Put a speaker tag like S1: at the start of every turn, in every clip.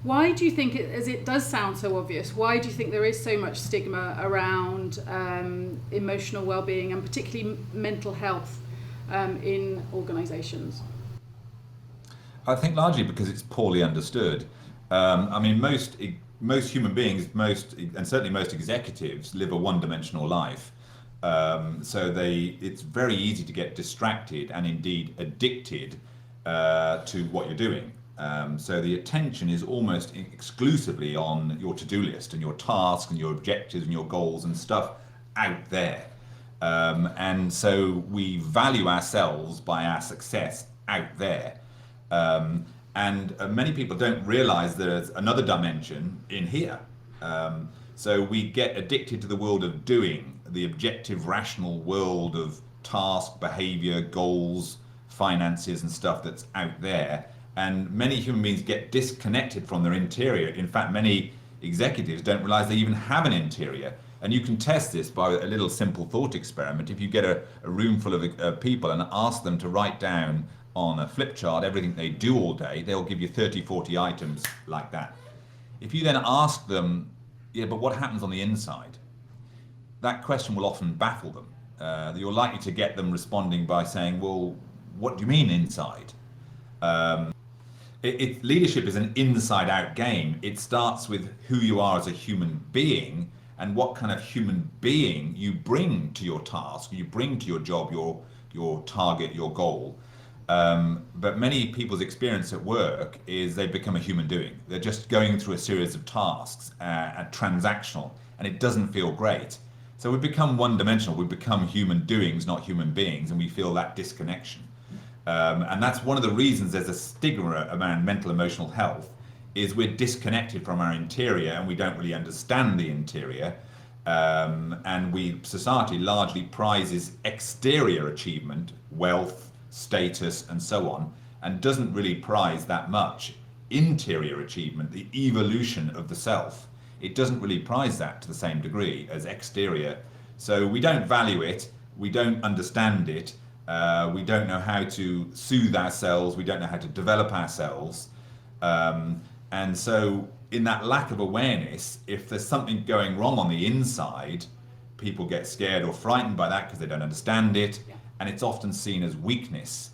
S1: Why do you think, as it does sound so obvious, why do you think there is so much stigma around emotional well-being and particularly mental health in organisations?
S2: I think largely because it's poorly understood. I mean, most human beings, and certainly most executives, live a one-dimensional life. It's very easy to get distracted and indeed addicted to what you're doing. So the attention is almost exclusively on your to-do list and your tasks and your objectives and your goals and stuff out there. And so we value ourselves by our success out there. And many people don't realize there's another dimension in here. So we get addicted to the world of doing, the objective, rational world of task, behavior, goals, finances, and stuff that's out there. And many human beings get disconnected from their interior. In fact, many executives don't realize they even have an interior. And you can test this by a little simple thought experiment. If you get a room full of people and ask them to write down on a flip chart everything they do all day, they'll give you 30, 40 items like that. If you then ask them, yeah, but what happens on the inside? That question will often baffle them. You're likely to get them responding by saying, well, what do you mean inside? Leadership is an inside-out game. It starts with who you are as a human being and what kind of human being you bring to your task, you bring to your job, your target, your goal. But many people's experience at work is they become a human doing. They're just going through a series of tasks, transactional, and it doesn't feel great. So we become one-dimensional. We become human doings, not human beings, and we feel that disconnection. And that's one of the reasons there's a stigma around mental emotional health, is we're disconnected from our interior and we don't really understand the interior. And society largely prizes exterior achievement, wealth, status, and so on, and doesn't really prize that much interior achievement, the evolution of the self. It doesn't really prize that to the same degree as exterior. So we don't value it, we don't understand it, we don't know how to soothe ourselves, we don't know how to develop ourselves. And so in that lack of awareness, if there's something going wrong on the inside, people get scared or frightened by that because they don't understand it. Yeah. And it's often seen as weakness.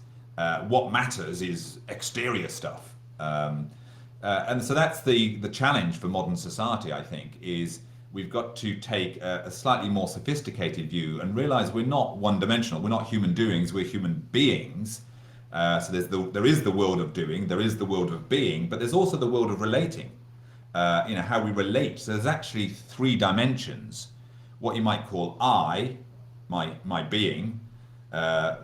S2: What matters is exterior stuff. And so that's the challenge for modern society, I think, is we've got to take a slightly more sophisticated view and realize we're not one-dimensional. We're not human doings, we're human beings. So there is the world of doing, there is the world of being, but there's also the world of relating, how we relate. So there's actually three dimensions. What you might call I, my being,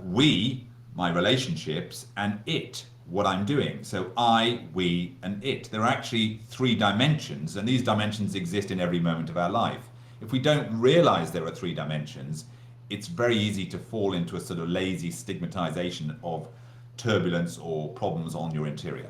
S2: we, my relationships, and it, what I'm doing. So I, we, and it. There are actually three dimensions, and these dimensions exist in every moment of our life. If we don't realize there are three dimensions, it's very easy to fall into a sort of lazy stigmatization of turbulence or problems on your interior.